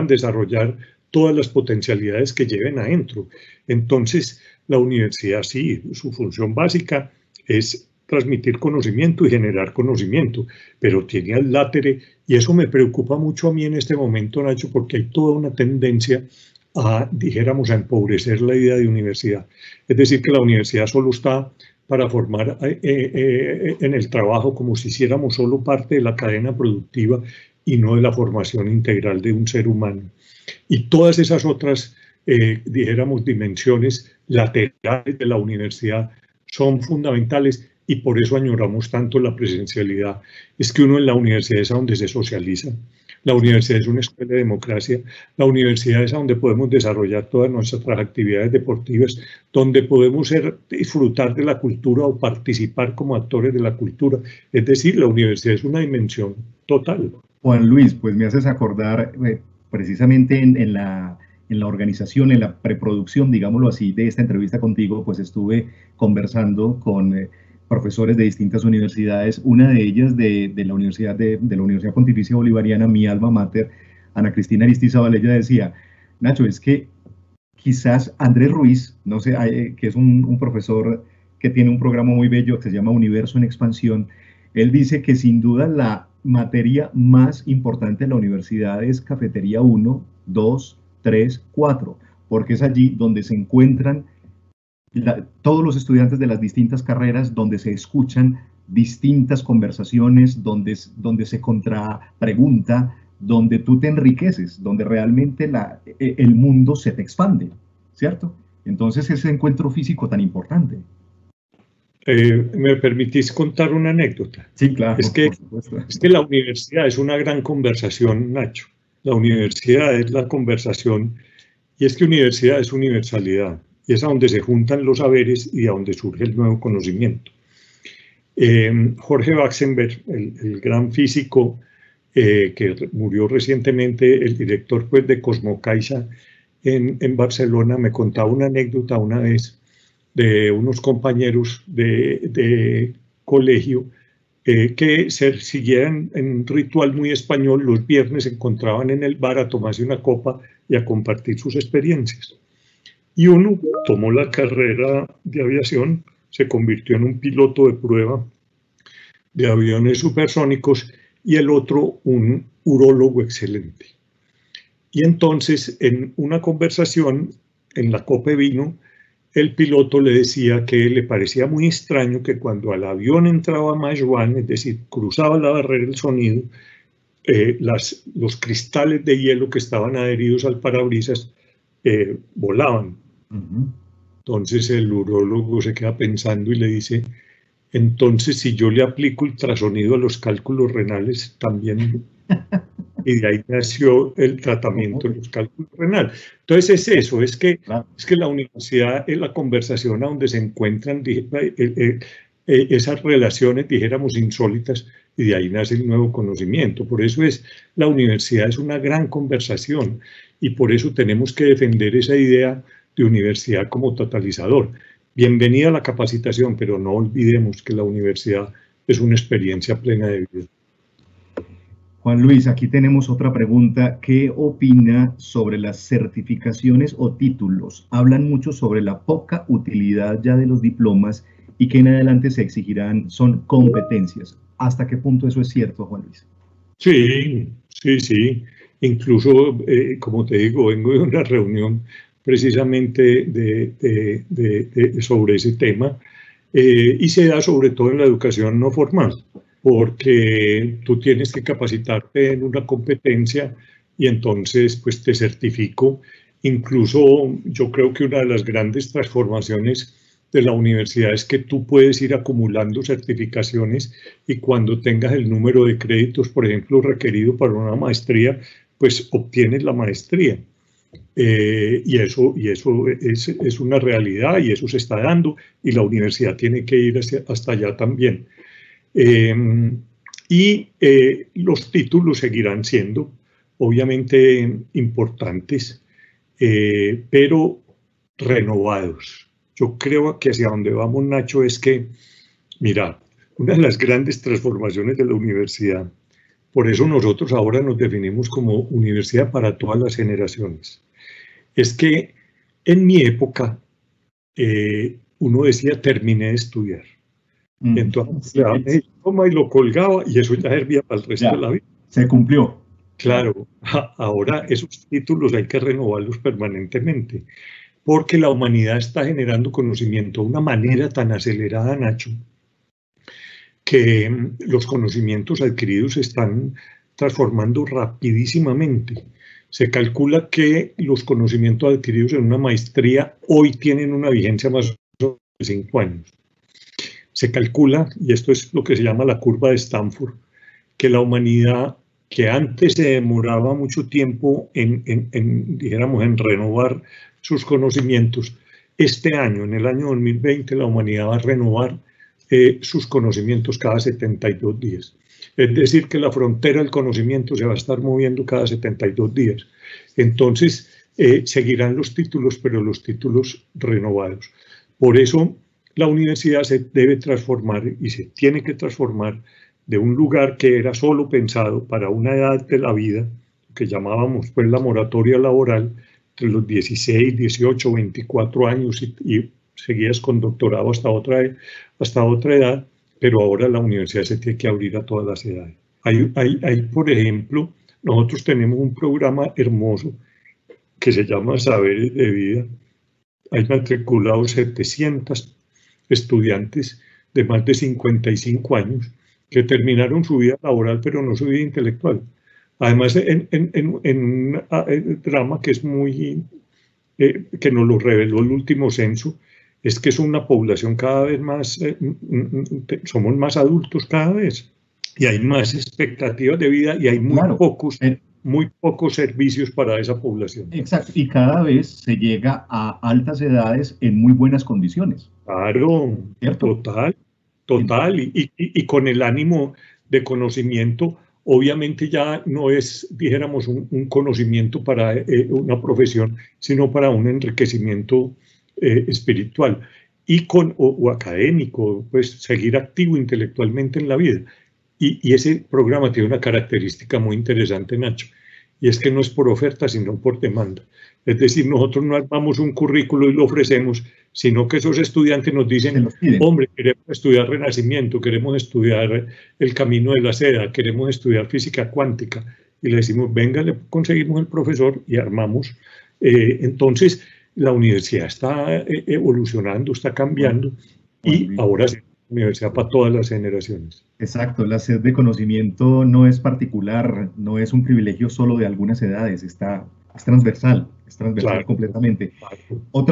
desarrollar todas las potencialidades que lleven adentro. Entonces, la universidad sí, su función básica es transmitir conocimiento y generar conocimiento, pero tiene al látere, y eso me preocupa mucho a mí en este momento, Nacho, porque hay toda una tendencia dijéramos, a empobrecer la idea de universidad. Es decir, que la universidad solo está para formar en el trabajo como si hiciéramos solo parte de la cadena productiva y no de la formación integral de un ser humano. Y todas esas otras, dijéramos, dimensiones laterales de la universidad son fundamentales y por eso añoramos tanto la presencialidad. Es que uno en la universidad es a donde se socializa. La universidad es una escuela de democracia. La universidad es a donde podemos desarrollar todas nuestras actividades deportivas, donde podemos disfrutar de la cultura o participar como actores de la cultura. Es decir, la universidad es una dimensión total. Juan Luis, pues me haces acordar precisamente en la organización, en la preproducción, digámoslo así, de esta entrevista contigo, pues estuve conversando con profesores de distintas universidades, una de ellas de la Universidad Pontificia Bolivariana, mi alma mater, Ana Cristina Aristizábal. Ella decía, Nacho, es que quizás Andrés Ruiz, no sé, que es un profesor que tiene un programa muy bello que se llama Universo en Expansión, él dice que sin duda la materia más importante de la universidad es Cafetería 1, 2, 3, 4, porque es allí donde se encuentran todos los estudiantes de las distintas carreras, donde se escuchan distintas conversaciones, donde se contrapregunta, donde tú te enriqueces, donde realmente el mundo se te expande, ¿cierto? Entonces ese encuentro físico tan importante. ¿Me permitís contar una anécdota? Sí, claro, por supuesto. Es que la universidad es una gran conversación, Nacho. La universidad es la conversación, y es que universidad es universalidad, y es a donde se juntan los saberes y a donde surge el nuevo conocimiento. Jorge Baxenberg, el gran físico que murió recientemente, el director pues, de Cosmocaixa en Barcelona, me contaba una anécdota una vez de unos compañeros de colegio que se siguieran en un ritual muy español. Los viernes se encontraban en el bar a tomarse una copa y a compartir sus experiencias. Y uno tomó la carrera de aviación, se convirtió en un piloto de prueba de aviones supersónicos, y el otro un urólogo excelente. Y entonces, en una conversación, en la copa de vino, el piloto le decía que le parecía muy extraño que cuando al avión entraba Mach 1, es decir, cruzaba la barrera del sonido, los cristales de hielo que estaban adheridos al parabrisas volaban. Entonces el urólogo se queda pensando y le dice, entonces si yo le aplico ultrasonido a los cálculos renales también... Y de ahí nació el tratamiento de los cálculos renales. Entonces es eso, es que la universidad es la conversación a donde se encuentran esas relaciones, dijéramos, insólitas, y de ahí nace el nuevo conocimiento. Por eso la universidad es una gran conversación, y por eso tenemos que defender esa idea de universidad como totalizador. Bienvenida a la capacitación, pero no olvidemos que la universidad es una experiencia plena de vida. Juan Luis, aquí tenemos otra pregunta. ¿Qué opina sobre las certificaciones o títulos? Hablan mucho sobre la poca utilidad ya de los diplomas y que en adelante se exigirán son competencias. ¿Hasta qué punto eso es cierto, Juan Luis? Sí, sí, sí. Incluso, como te digo, vengo de una reunión precisamente sobre ese tema, y se da sobre todo en la educación no formal, porque tú tienes que capacitarte en una competencia y entonces pues te certifico. Incluso yo creo que una de las grandes transformaciones de la universidad es que tú puedes ir acumulando certificaciones, y cuando tengas el número de créditos, por ejemplo, requerido para una maestría, pues obtienes la maestría. Y eso es una realidad, y eso se está dando, y la universidad tiene que ir hasta allá también. Los títulos seguirán siendo obviamente importantes, pero renovados. Yo creo que hacia donde vamos, Nacho, es que, mira, una de las grandes transformaciones de la universidad, por eso nosotros ahora nos definimos como universidad para todas las generaciones, es que en mi época uno decía terminé de estudiar. Entonces me toma y lo colgaba, y eso ya servía para el resto de la vida. Se cumplió. Claro, ahora esos títulos hay que renovarlos permanentemente, porque la humanidad está generando conocimiento de una manera tan acelerada, Nacho, que los conocimientos adquiridos se están transformando rapidísimamente. Se calcula que los conocimientos adquiridos en una maestría hoy tienen una vigencia más o menos de 5 años. Se calcula, y esto es lo que se llama la curva de Stanford, que la humanidad, que antes se demoraba mucho tiempo dijéramos, en renovar sus conocimientos, este año, en el año 2020, la humanidad va a renovar sus conocimientos cada 72 días. Es decir, que la frontera del conocimiento se va a estar moviendo cada 72 días. Entonces, seguirán los títulos, pero los títulos renovados. Por eso, la universidad se debe transformar y se tiene que transformar de un lugar que era solo pensado para una edad de la vida, que llamábamos pues la moratoria laboral, entre los 16, 18, 24 años y seguías con doctorado hasta otra edad, pero ahora la universidad se tiene que abrir a todas las edades. Hay, por ejemplo, nosotros tenemos un programa hermoso que se llama Saberes de Vida. Hay matriculados 700 estudiantes de más de 55 años que terminaron su vida laboral, pero no su vida intelectual. Además, en un drama que es muy, que nos lo reveló el último censo, es que es una población cada vez más, somos más adultos cada vez, y hay más expectativas de vida y hay muy pocos servicios para esa población. Exacto, y cada vez se llega a altas edades en muy buenas condiciones. Claro, ¿cierto? Total, y con el ánimo de conocimiento. Obviamente ya no es, dijéramos, un conocimiento para una profesión, sino para un enriquecimiento espiritual y o académico, pues seguir activo intelectualmente en la vida. Y ese programa tiene una característica muy interesante, Nacho, y es que no es por oferta, sino por demanda. Es decir, nosotros no armamos un currículo y lo ofrecemos, sino que esos estudiantes nos dicen, hombre, queremos estudiar Renacimiento, queremos estudiar el Camino de la Seda, queremos estudiar física cuántica, y le decimos, venga, le conseguimos el profesor y armamos. Entonces, la universidad está evolucionando, está cambiando, y ahora es una universidad para todas las generaciones. Exacto, la sed de conocimiento no es particular, no es un privilegio solo de algunas edades, es transversal claro, completamente. Claro.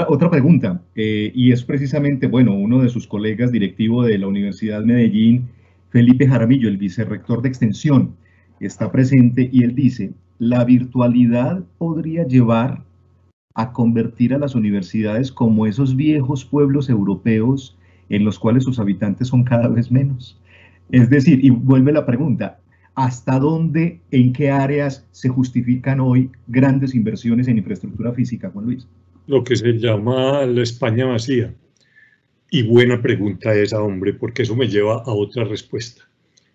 Otra pregunta, y es precisamente, bueno, uno de sus colegas directivo de la Universidad Medellín, Felipe Jaramillo, el vicerrector de Extensión, está presente y él dice, la virtualidad podría llevar a convertir a las universidades como esos viejos pueblos europeos en los cuales sus habitantes son cada vez menos. Es decir, y vuelve la pregunta, ¿hasta dónde, en qué áreas se justifican hoy grandes inversiones en infraestructura física, Juan Luis? Lo que se llama la España vacía. Y buena pregunta esa, hombre, porque eso me lleva a otra respuesta,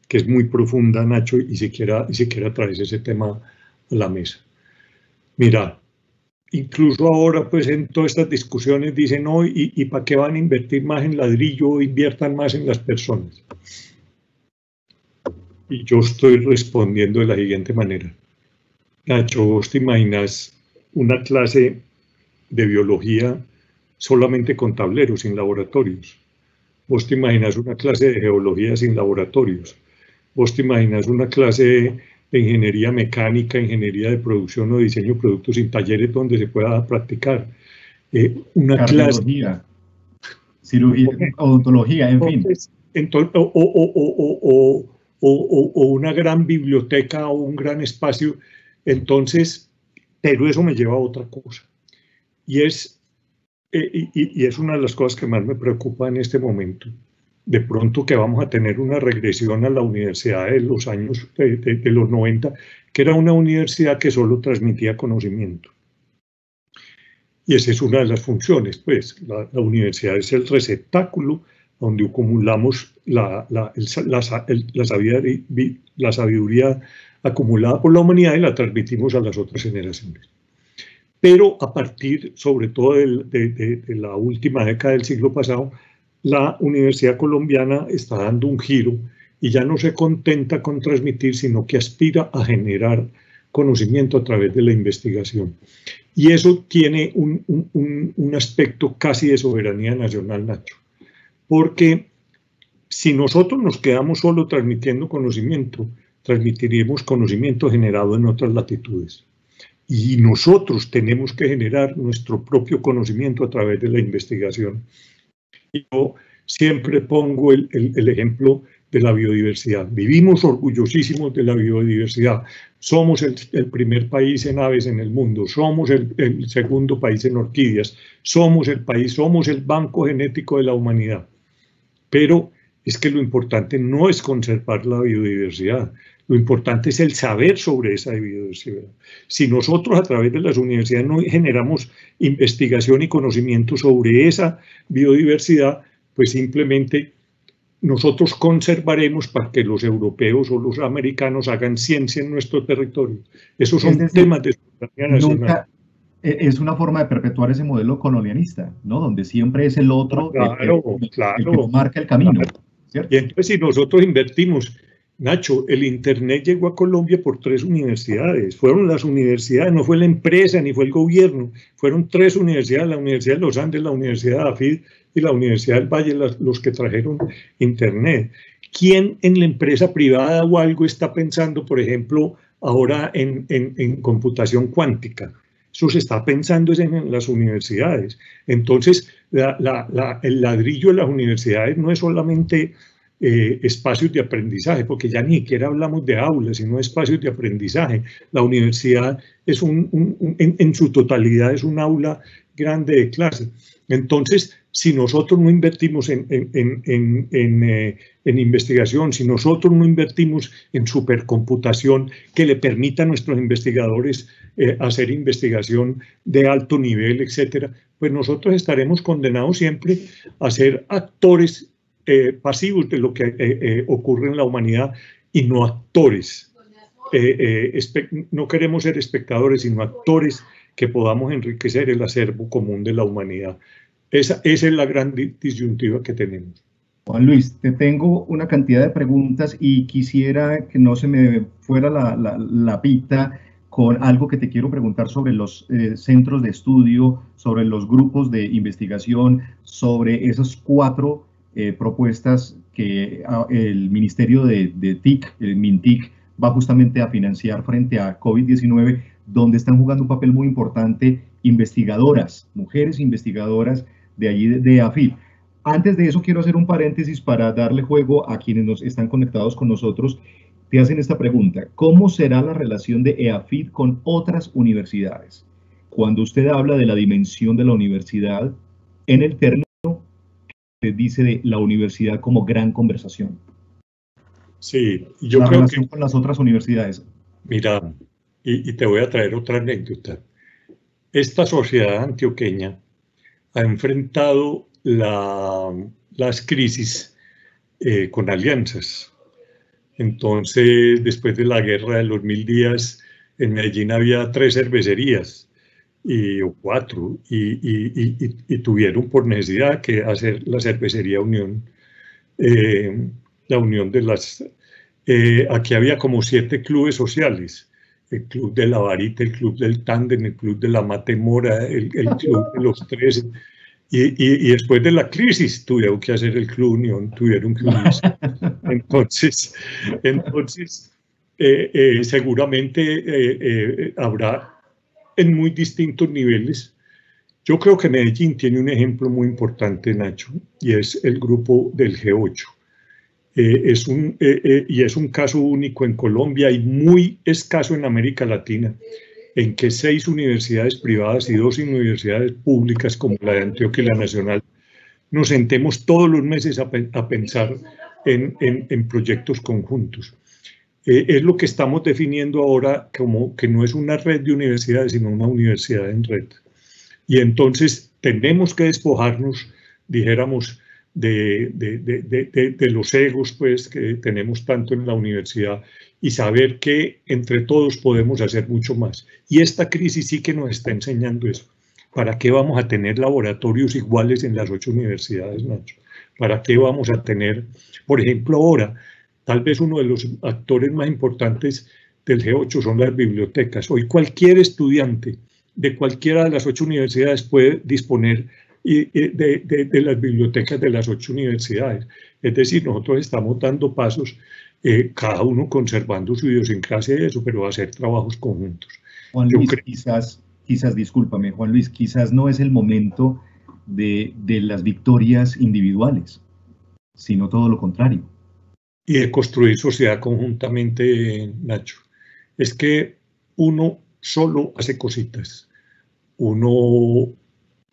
que es muy profunda, Nacho, y siquiera traes ese tema a la mesa. Mira, incluso ahora, pues en todas estas discusiones dicen, no, ¿y para qué van a invertir más en ladrillo? Inviertan más en las personas. Y yo estoy respondiendo de la siguiente manera. Nacho, ¿vos te imaginas una clase de biología solamente con tableros, sin laboratorios? ¿Vos te imaginas una clase de geología sin laboratorios? ¿Vos te imaginas una clase de ingeniería mecánica, ingeniería de producción o diseño de productos sin talleres donde se pueda practicar? Una clase... cirugía, odontología, en fin. Entonces, o una gran biblioteca o un gran espacio. Entonces, pero eso me lleva a otra cosa. Y es una de las cosas que más me preocupa en este momento. De pronto que vamos a tener una regresión a la universidad de los años de los 90, que era una universidad que solo transmitía conocimiento. Y esa es una de las funciones, pues. La universidad es el receptáculo donde acumulamos la sabiduría acumulada por la humanidad y la transmitimos a las otras generaciones. Pero a partir, sobre todo, de la última década del siglo pasado, la Universidad Colombiana está dando un giro y ya no se contenta con transmitir, sino que aspira a generar conocimiento a través de la investigación. Y eso tiene un aspecto casi de soberanía nacional, Nacho. Porque si nosotros nos quedamos solo transmitiendo conocimiento, transmitiríamos conocimiento generado en otras latitudes. Y nosotros tenemos que generar nuestro propio conocimiento a través de la investigación. Yo siempre pongo el ejemplo de la biodiversidad. Vivimos orgullosísimos de la biodiversidad. Somos el primer país en aves en el mundo. Somos el segundo país en orquídeas. Somos el banco genético de la humanidad. Pero es que lo importante no es conservar la biodiversidad, lo importante es el saber sobre esa biodiversidad. Si nosotros a través de las universidades no generamos investigación y conocimiento sobre esa biodiversidad, pues simplemente nosotros conservaremos para que los europeos o los americanos hagan ciencia en nuestro territorio. Esos son temas de soberanía nacional. Es una forma de perpetuar ese modelo colonialista, ¿no? Donde siempre es el otro el que marca el camino, ¿cierto? Y entonces si nosotros invertimos, Nacho, el Internet llegó a Colombia por 3 universidades, fueron las universidades, no fue la empresa ni fue el gobierno, fueron 3 universidades, la Universidad de los Andes, la Universidad de AFID y la Universidad del Valle, los que trajeron Internet. ¿Quién en la empresa privada o algo está pensando, por ejemplo, ahora en computación cuántica? Eso se está pensando en las universidades. Entonces, el ladrillo de las universidades no es solamente espacios de aprendizaje, porque ya ni siquiera hablamos de aulas, sino de espacios de aprendizaje. La universidad es en su totalidad es un aula grande de clase. Entonces, si nosotros no invertimos en investigación, si nosotros no invertimos en supercomputación que le permita a nuestros investigadores hacer investigación de alto nivel, etcétera, pues nosotros estaremos condenados siempre a ser actores pasivos de lo que ocurre en la humanidad y no actores. No queremos ser espectadores, sino actores que podamos enriquecer el acervo común de la humanidad. Esa es la gran disyuntiva que tenemos. Juan Luis, te tengo una cantidad de preguntas y quisiera que no se me fuera la pita con algo que te quiero preguntar sobre los centros de estudio, sobre los grupos de investigación, sobre esas 4 propuestas que el Ministerio de TIC, el MINTIC, va justamente a financiar frente a COVID-19, donde están jugando un papel muy importante investigadoras, mujeres investigadoras de allí de AFID. Antes de eso quiero hacer un paréntesis para darle juego a quienes nos están conectados con nosotros. Te hacen esta pregunta: ¿cómo será la relación de EAFID con otras universidades? Cuando usted habla de la dimensión de la universidad, en el término que dice de la universidad como gran conversación. Sí, yo la creo relación que con las otras universidades. Mira, y te voy a traer otra anécdota. Esta sociedad antioqueña ha enfrentado las crisis con alianzas. Entonces, después de la guerra de los 1000 días, en Medellín había 3 cervecerías o 4, y tuvieron por necesidad que hacer la cervecería Unión, la unión de las... aquí había como 7 clubes sociales: el club de la varita, el club del tándem, el club de la matemora, el club de los 13. Y después de la crisis tuvieron que hacer el Club Unión, tuvieron que unirse. Entonces seguramente habrá en muy distintos niveles. Yo creo que Medellín tiene un ejemplo muy importante, Nacho, y es el grupo del G8. Y es un caso único en Colombia y muy escaso en América Latina, en que 6 universidades privadas y 2 universidades públicas como la de Antioquia y la Nacional nos sentemos todos los meses a pensar en proyectos conjuntos. Es lo que estamos definiendo ahora como que no es una red de universidades, sino una universidad en red. Y entonces tenemos que despojarnos, dijéramos, de los egos pues, que tenemos tanto en la universidad, y saber que entre todos podemos hacer mucho más. Y esta crisis sí que nos está enseñando eso. ¿Para qué vamos a tener laboratorios iguales en las 8 universidades, Nacho? ¿Para qué vamos a tener, por ejemplo, ahora, tal vez uno de los actores más importantes del G8 son las bibliotecas? Hoy cualquier estudiante de cualquiera de las 8 universidades puede disponer de las bibliotecas de las 8 universidades. Es decir, nosotros estamos dando pasos, cada uno conservando su idiosincrasia y eso, pero hacer trabajos conjuntos. Juan Luis, quizás, discúlpame, Juan Luis, quizás no es el momento de las victorias individuales, sino todo lo contrario. Y de construir sociedad conjuntamente, Nacho. Es que uno solo hace cositas. Uno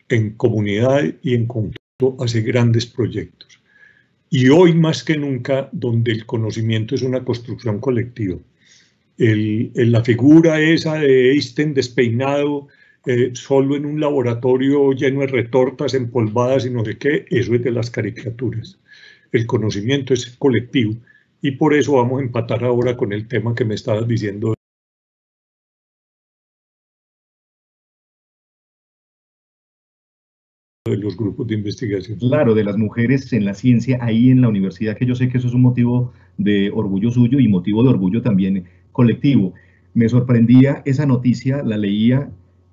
en comunidad y en conjunto hace grandes proyectos. y hoy más que nunca donde el conocimiento es una construcción colectiva. La figura esa de Einstein despeinado, solo en un laboratorio lleno de retortas empolvadas y no sé qué, eso es de las caricaturas. El conocimiento es colectivo y por eso vamos a empatar ahora con el tema que me estabas diciendo. De los grupos de investigación. Claro, de las mujeres en la ciencia, ahí en la universidad, que yo sé que eso es un motivo de orgullo suyo y motivo de orgullo también colectivo. Me sorprendía esa noticia, la leía,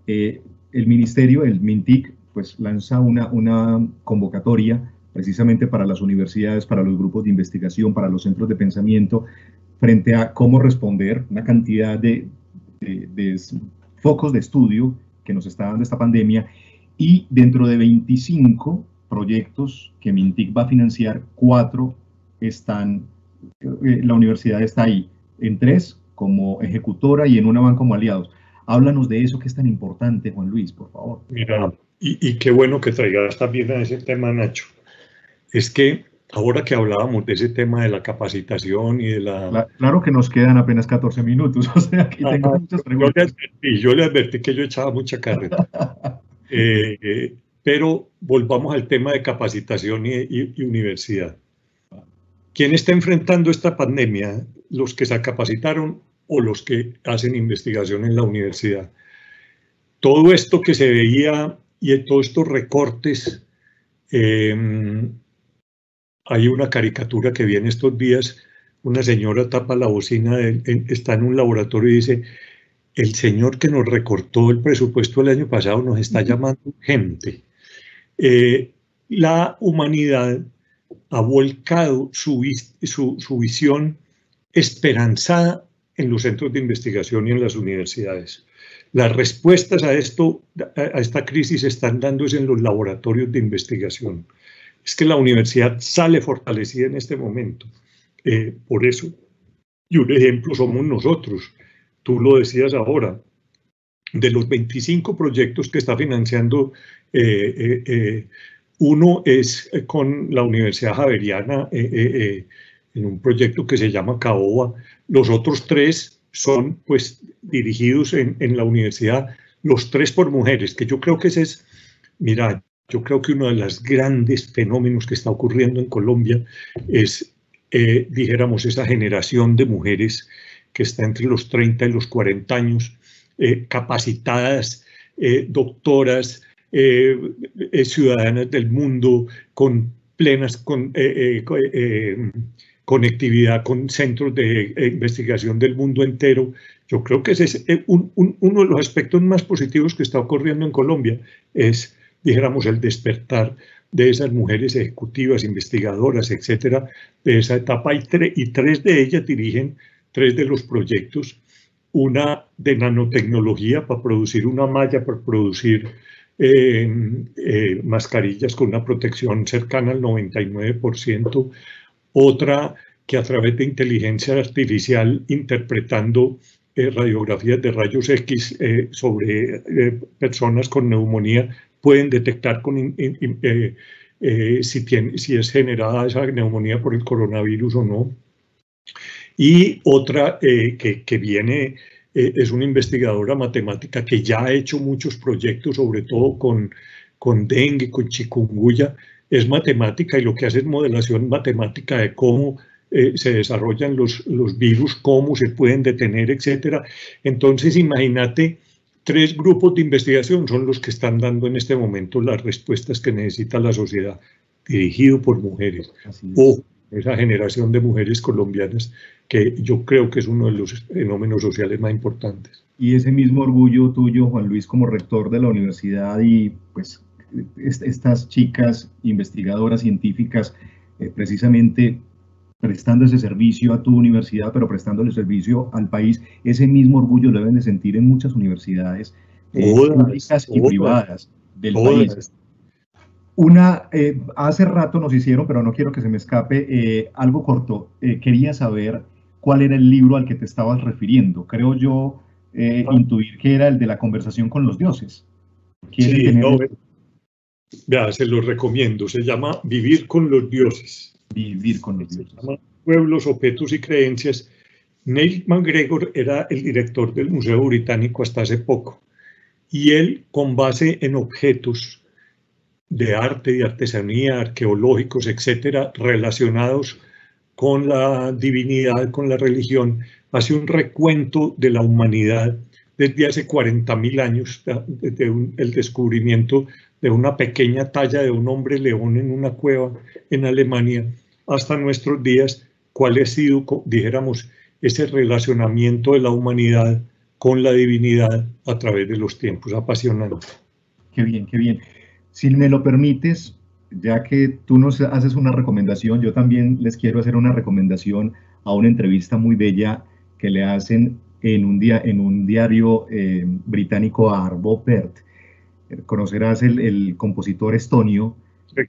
el ministerio, el MINTIC, pues lanza una convocatoria precisamente para las universidades, para los grupos de investigación, para los centros de pensamiento, frente a cómo responder una cantidad de focos de estudio que nos está dando esta pandemia. Y dentro de 25 proyectos que MINTIC va a financiar, 4 están, la universidad está ahí, en 3 como ejecutora y en una van como aliados. Háblanos de eso que es tan importante, Juan Luis, por favor. Mira, y qué bueno que traigas también a ese tema, Nacho. Es que ahora que hablábamos de ese tema de la capacitación y de la... Claro que nos quedan apenas 14 minutos, o sea, aquí tengo muchas preguntas. Yo le advertí que yo echaba mucha carrera. Pero volvamos al tema de capacitación y universidad. ¿Quién está enfrentando esta pandemia? ¿Los que se capacitaron o los que hacen investigación en la universidad? Todo esto que se veía y todos estos recortes, hay una caricatura que vi en estos días, una señora tapa la bocina, está en un laboratorio y dice: el señor que nos recortó el presupuesto el año pasado nos está llamando gente. La humanidad ha volcado su visión esperanzada en los centros de investigación y en las universidades. Las respuestas a esta crisis se están dando en los laboratorios de investigación. Es que la universidad sale fortalecida en este momento. Por eso, y un ejemplo somos nosotros. Tú lo decías ahora, de los 25 proyectos que está financiando, uno es con la Universidad Javeriana en un proyecto que se llama Caoba. Los otros 3 son pues dirigidos en la universidad, los 3 por mujeres, que yo creo que ese es, mira, yo creo que uno de los grandes fenómenos que está ocurriendo en Colombia es, dijéramos, esa generación de mujeres que está entre los 30 y los 40 años, capacitadas, doctoras, ciudadanas del mundo, con plenas conectividad con centros de investigación del mundo entero. Yo creo que ese es uno de los aspectos más positivos que está ocurriendo en Colombia, es, dijéramos, el despertar de esas mujeres ejecutivas, investigadoras, etcétera, de esa etapa, y 3 de ellas dirigen 3 de los proyectos, una de nanotecnología para producir una malla, para producir mascarillas con una protección cercana al 99%, otra que a través de inteligencia artificial, interpretando radiografías de rayos X sobre personas con neumonía, pueden detectar si es generada esa neumonía por el coronavirus o no. Y otra que viene, es una investigadora matemática que ya ha hecho muchos proyectos, sobre todo con dengue, con chikungunya. Es matemática y lo que hace es modelación matemática de cómo se desarrollan los virus, cómo se pueden detener, etc. Entonces, imagínate, 3 grupos de investigación son los que están dando en este momento las respuestas que necesita la sociedad, dirigido por mujeres. O esa generación de mujeres colombianas, que yo creo que es uno de los fenómenos sociales más importantes. Y ese mismo orgullo tuyo, Juan Luis, como rector de la universidad, y pues estas chicas investigadoras científicas, precisamente prestando ese servicio a tu universidad, pero prestándole servicio al país, ese mismo orgullo lo deben de sentir en muchas universidades públicas y privadas del país. Hace rato nos hicieron, pero no quiero que se me escape, algo corto. Quería saber cuál era el libro al que te estabas refiriendo. Creo yo intuir que era el de la conversación con los dioses. Sí, vea, se lo recomiendo. Se llama Vivir con los dioses. Vivir con los dioses. Pueblos, objetos y creencias. Neil MacGregor era el director del Museo Británico hasta hace poco, y él, con base en objetos de arte, de artesanía, arqueológicos, etcétera, relacionados con la divinidad, con la religión, hace un recuento de la humanidad desde hace 40.000 años, desde el descubrimiento de una pequeña talla de un hombre león en una cueva en Alemania, hasta nuestros días, cuál ha sido, dijéramos, ese relacionamiento de la humanidad con la divinidad a través de los tiempos. Apasionante. Qué bien, qué bien. Si me lo permites, ya que tú nos haces una recomendación, yo también les quiero hacer una recomendación a una entrevista muy bella que le hacen en un diario británico a Arvo Pärt. Conocerás el compositor estonio,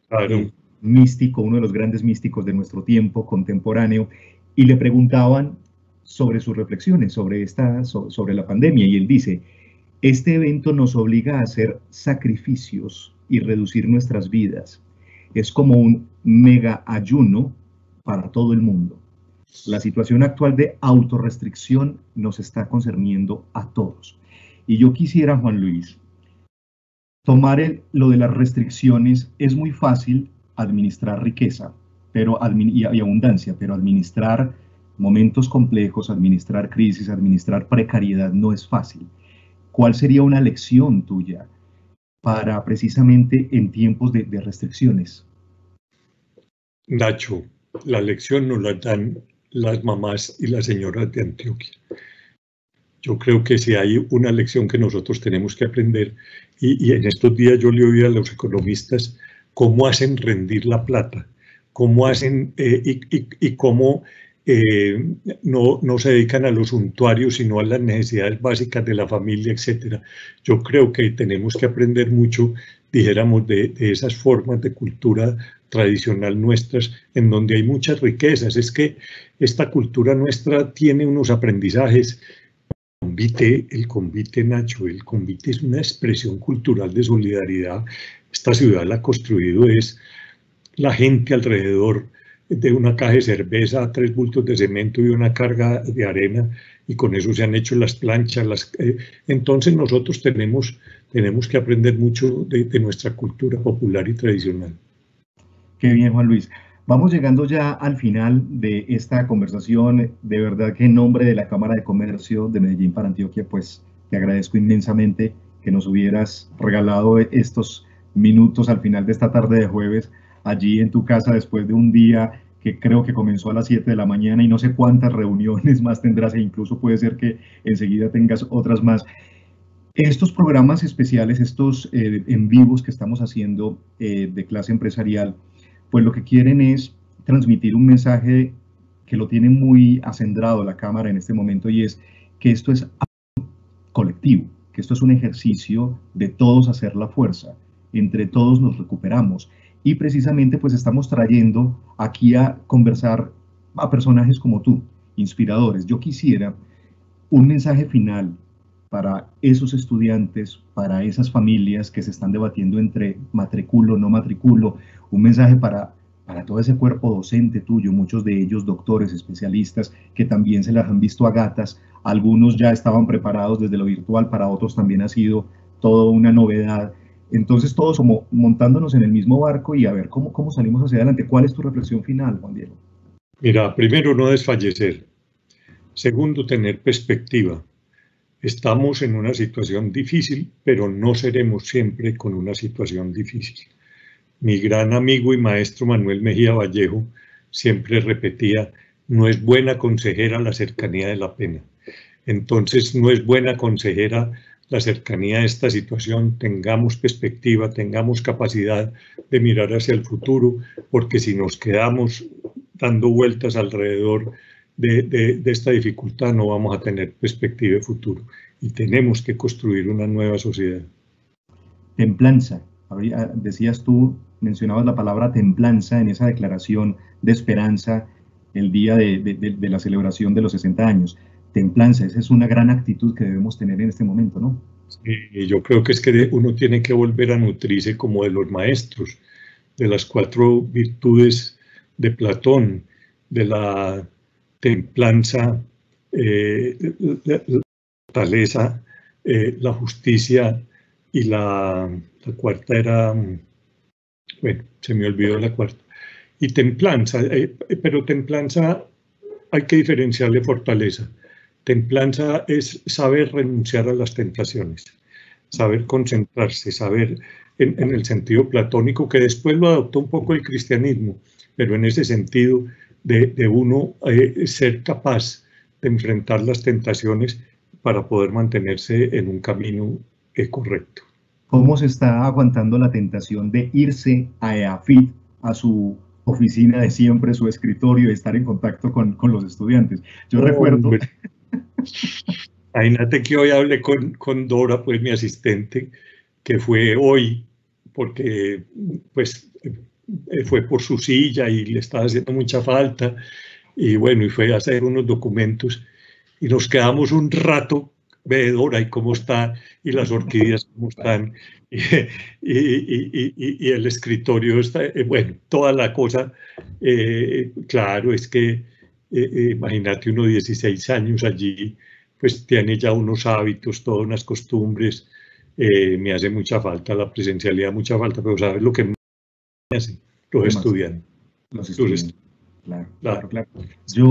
claro. Místico, uno de los grandes místicos de nuestro tiempo contemporáneo, y le preguntaban sobre sus reflexiones sobre la pandemia, y él dice: este evento nos obliga a hacer sacrificios y reducir nuestras vidas. Es como un mega ayuno para todo el mundo. La situación actual de autorrestricción nos está concerniendo a todos. Y yo quisiera, Juan Luis, tomar lo de las restricciones. Es muy fácil administrar riqueza y abundancia, pero administrar momentos complejos, administrar crisis, administrar precariedad no es fácil. ¿Cuál sería una lección tuya para precisamente en tiempos de restricciones? Nacho, la lección nos la dan las mamás y las señoras de Antioquia. Yo creo que si hay una lección que nosotros tenemos que aprender, y en estos días yo le oí a los economistas cómo hacen rendir la plata, cómo hacen y cómo no se dedican a los suntuarios, sino a las necesidades básicas de la familia, etc. Yo creo que tenemos que aprender mucho, dijéramos, de esas formas de cultura tradicional nuestras, en donde hay muchas riquezas. Es que esta cultura nuestra tiene unos aprendizajes. El convite, Nacho, el convite es una expresión cultural de solidaridad. Esta ciudad la ha construido es la gente alrededor de una caja de cerveza, 3 bultos de cemento y una carga de arena, y con eso se han hecho las planchas. Entonces nosotros tenemos que aprender mucho de nuestra cultura popular y tradicional. Qué bien, Juan Luis. Vamos llegando ya al final de esta conversación. De verdad que en nombre de la Cámara de Comercio de Medellín para Antioquia, pues te agradezco inmensamente que nos hubieras regalado estos minutos al final de esta tarde de jueves, allí en tu casa, después de un día que creo que comenzó a las 7 de la mañana y no sé cuántas reuniones más tendrás, e incluso puede ser que enseguida tengas otras más. Estos programas especiales, estos en vivos que estamos haciendo de clase empresarial, pues lo que quieren es transmitir un mensaje que lo tiene muy acendrado la Cámara en este momento, y es que esto es colectivo, que esto es un ejercicio de todos hacer la fuerza, entre todos nos recuperamos, y precisamente pues estamos trayendo aquí a conversar a personajes como tú, inspiradores. Yo quisiera un mensaje final para esos estudiantes, para esas familias que se están debatiendo entre matriculo, no matriculo, un mensaje para todo ese cuerpo docente tuyo, muchos de ellos doctores, especialistas, que también se las han visto a gatas. Algunos ya estaban preparados desde lo virtual, para otros también ha sido toda una novedad. Entonces todos como montándonos en el mismo barco y a ver cómo salimos hacia adelante. ¿Cuál es tu reflexión final, Juan Diego? Mira, primero, no desfallecer. Segundo, tener perspectiva. Estamos en una situación difícil, pero no seremos siempre con una situación difícil. Mi gran amigo y maestro Manuel Mejía Vallejo siempre repetía: no es buena consejera la cercanía de la pena. Entonces, no es buena consejera la cercanía de esta situación. Tengamos perspectiva, tengamos capacidad de mirar hacia el futuro, porque si nos quedamos dando vueltas alrededor de esta dificultad, no vamos a tener perspectiva de futuro, y tenemos que construir una nueva sociedad. Templanza. Decías tú, mencionabas la palabra templanza en esa declaración de esperanza el día de la celebración de los 60 años. Templanza, esa es una gran actitud que debemos tener en este momento, ¿no? Sí, yo creo que es que uno tiene que volver a nutrirse como de los maestros, de las 4 virtudes de Platón, de la templanza, la fortaleza, la justicia, y la cuarta era, bueno, se me olvidó la cuarta. Y templanza, pero templanza hay que diferenciarle fortaleza. Templanza es saber renunciar a las tentaciones, saber concentrarse, saber en el sentido platónico, que después lo adoptó un poco el cristianismo, pero en ese sentido de uno ser capaz de enfrentar las tentaciones para poder mantenerse en un camino correcto. ¿Cómo se está aguantando la tentación de irse a EAFIT, a su oficina de siempre, su escritorio, y estar en contacto con los estudiantes? Yo recuerdo... Imagínate que hoy hablé con Dora, pues mi asistente, que fue hoy, porque pues fue por su silla y le estaba haciendo mucha falta, y bueno, y fue a hacer unos documentos, y nos quedamos un rato, ve Dora, y cómo está, y las orquídeas cómo están, y el escritorio está, bueno, toda la cosa, claro, es que imagínate uno 16 años allí, pues tiene ya unos hábitos, todas unas costumbres, me hace mucha falta la presencialidad, mucha falta, pero ¿sabes lo que me hace? Los estudiantes. Los estudiantes, claro.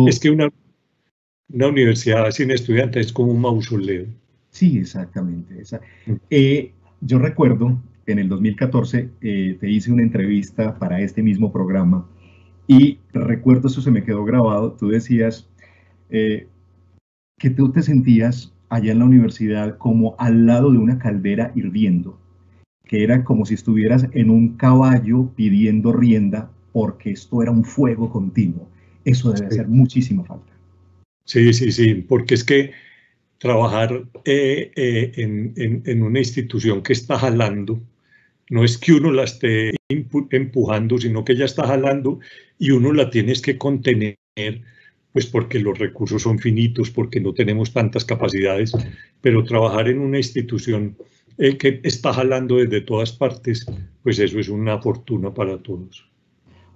Es que una universidad sin estudiantes es como un mausoleo. Sí, exactamente. Yo recuerdo en el 2014 te hice una entrevista para este mismo programa y recuerdo, eso se me quedó grabado, tú decías que tú te sentías allá en la universidad como al lado de una caldera hirviendo, que era como si estuvieras en un caballo pidiendo rienda porque esto era un fuego continuo. Eso debe hacer muchísima falta. Sí, porque es que trabajar en una institución que está jalando, no es que uno la esté empujando, sino que ella está jalando y uno la tienes que contener, pues porque los recursos son finitos, porque no tenemos tantas capacidades, pero trabajar en una institución que está jalando desde todas partes, pues eso es una fortuna para todos.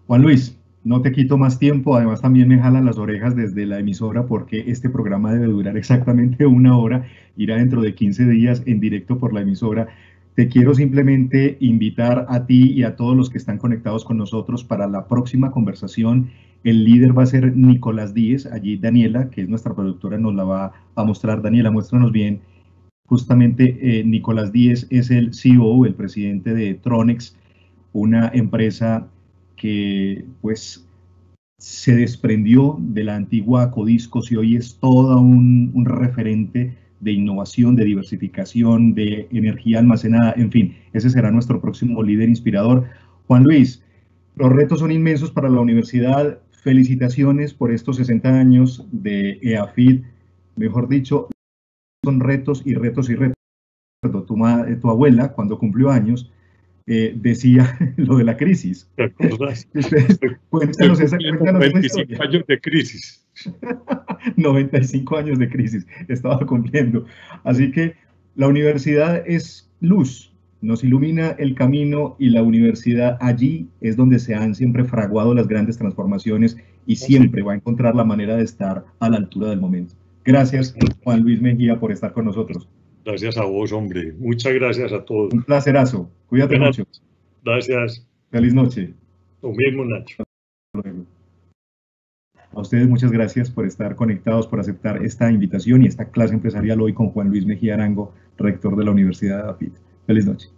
Juan Luis, no te quito más tiempo, además también me jalan las orejas desde la emisora porque este programa debe durar exactamente 1 hora, irá dentro de 15 días en directo por la emisora. Te quiero simplemente invitar a ti y a todos los que están conectados con nosotros para la próxima conversación. El líder va a ser Nicolás Díez, allí Daniela, que es nuestra productora, nos la va a mostrar. Daniela, muéstranos bien. Justamente Nicolás Díez es el CEO, el presidente de Tronex, una empresa que pues se desprendió de la antigua Codiscos y hoy es todo un referente de innovación, de diversificación, de energía almacenada, en fin, ese será nuestro próximo líder inspirador. Juan Luis, los retos son inmensos para la universidad. Felicitaciones por estos 60 años de EAFIT. Mejor dicho, son retos y retos y retos. Tu abuela, cuando cumplió años, decía lo de la crisis. ¿Te acuerdas? Cuéntanos esa 95 años de crisis. 95 años de crisis estaba cumpliendo. Así que la universidad es luz, nos ilumina el camino y la universidad allí es donde se han siempre fraguado las grandes transformaciones y siempre va a encontrar la manera de estar a la altura del momento. Gracias, Juan Luis Mejía, por estar con nosotros. Gracias a vos, hombre. Muchas gracias a todos. Un placerazo. Cuídate mucho. Gracias. Feliz noche. Lo mismo, Nacho. A ustedes muchas gracias por estar conectados, por aceptar esta invitación y esta clase empresarial hoy con Juan Luis Mejía Arango, rector de la Universidad de EAFIT. Feliz noche.